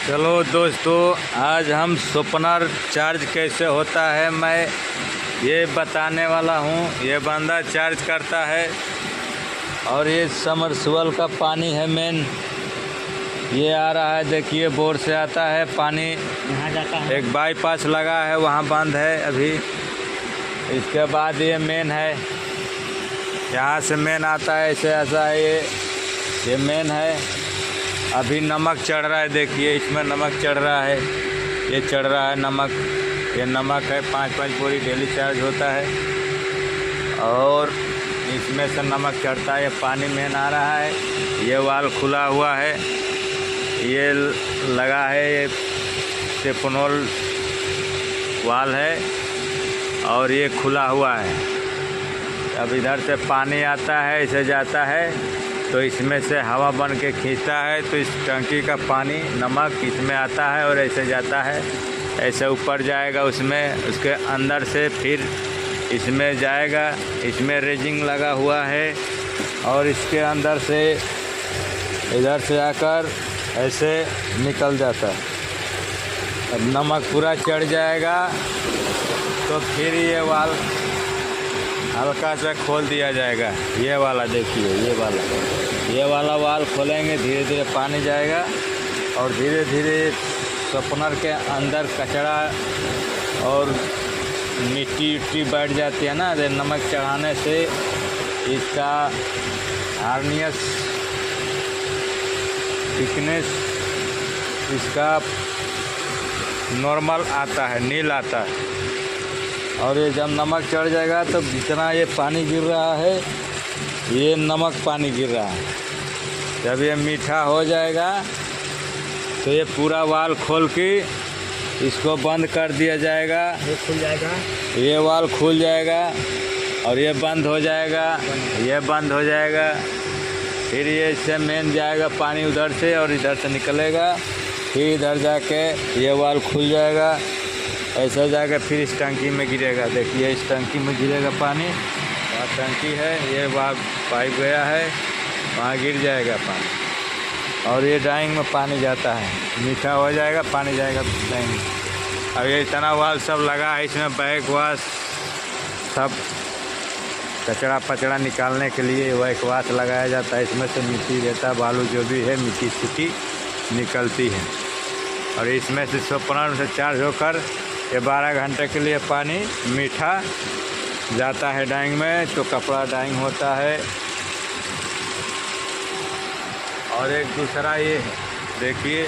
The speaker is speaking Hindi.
चलो दोस्तों, आज हम सुपनर चार्ज कैसे होता है मैं ये बताने वाला हूँ। ये बंदा चार्ज करता है और ये समरसेबल का पानी है मेन। ये आ रहा है, देखिए बोर से आता है पानी, यहाँ जाता है। एक बाईपास लगा है वहाँ बंद है अभी। इसके बाद ये मेन है, यहाँ से मेन आता है, ऐसे ऐसा है। ये मेन है। अभी नमक चढ़ रहा है, देखिए इसमें नमक चढ़ रहा है, ये चढ़ रहा है नमक। ये नमक है, 5-5 बोरी डेली चार्ज होता है और इसमें से नमक चढ़ता है। ये पानी मेन आ रहा है, ये वाल खुला हुआ है, ये लगा है, ये टेपनोल वाल है और ये खुला हुआ है। अब इधर से पानी आता है, इसे जाता है तो इसमें से हवा बन के खींचता है, तो इस टंकी का पानी नमक इसमें आता है और ऐसे जाता है, ऐसे ऊपर जाएगा उसमें, उसके अंदर से फिर इसमें जाएगा। इसमें रेजिंग लगा हुआ है और इसके अंदर से इधर से आकर ऐसे निकल जाता है। अब नमक पूरा चढ़ जाएगा तो फिर ये वाल हल्का से खोल दिया जाएगा। ये वाला देखिए, ये वाला वाल खोलेंगे, धीरे धीरे पानी जाएगा और धीरे धीरे सुपनर के अंदर कचरा और मिट्टी उट्टी बैठ जाती है ना। नमक चढ़ाने से इसका हार्डनेस, थिकनेस इसका नॉर्मल आता है, नील आता है। और ये जब नमक चढ़ जाएगा तो जितना ये पानी गिर रहा है, ये नमक पानी गिर रहा है। जब ये मीठा हो जाएगा तो ये पूरा वाल खोल के इसको बंद कर दिया जाएगा। ये खुल जाएगा, ये वाल खुल जाएगा और ये बंद हो जाएगा, ये बंद हो जाएगा। फिर ये इससे मेन जाएगा पानी उधर से और इधर से निकलेगा, फिर इधर जाके ये वाल खुल जाएगा, ऐसा जाकर फिर इस टंकी में गिरेगा। देखिए इस टंकी में गिरेगा पानी, वहाँ टंकी है, ये वहाँ पाइप गया है, वहाँ गिर जाएगा पानी और ये डाइंग में पानी जाता है। मीठा हो जाएगा, पानी जाएगा डाइंग में। अब ये इतना वाल सब लगा है, इसमें बैक वाश सब कचरा पचड़ा निकालने के लिए बैक वाश लगाया जाता है। इसमें से मिट्टी रहता है, बालू जो भी है, मिट्टी सिटी निकलती है और इसमें से सुपनर से चार्ज होकर ये 12 घंटे के लिए पानी मीठा जाता है डाइंग में, तो कपड़ा डाइंग होता है। और एक दूसरा ये देखिए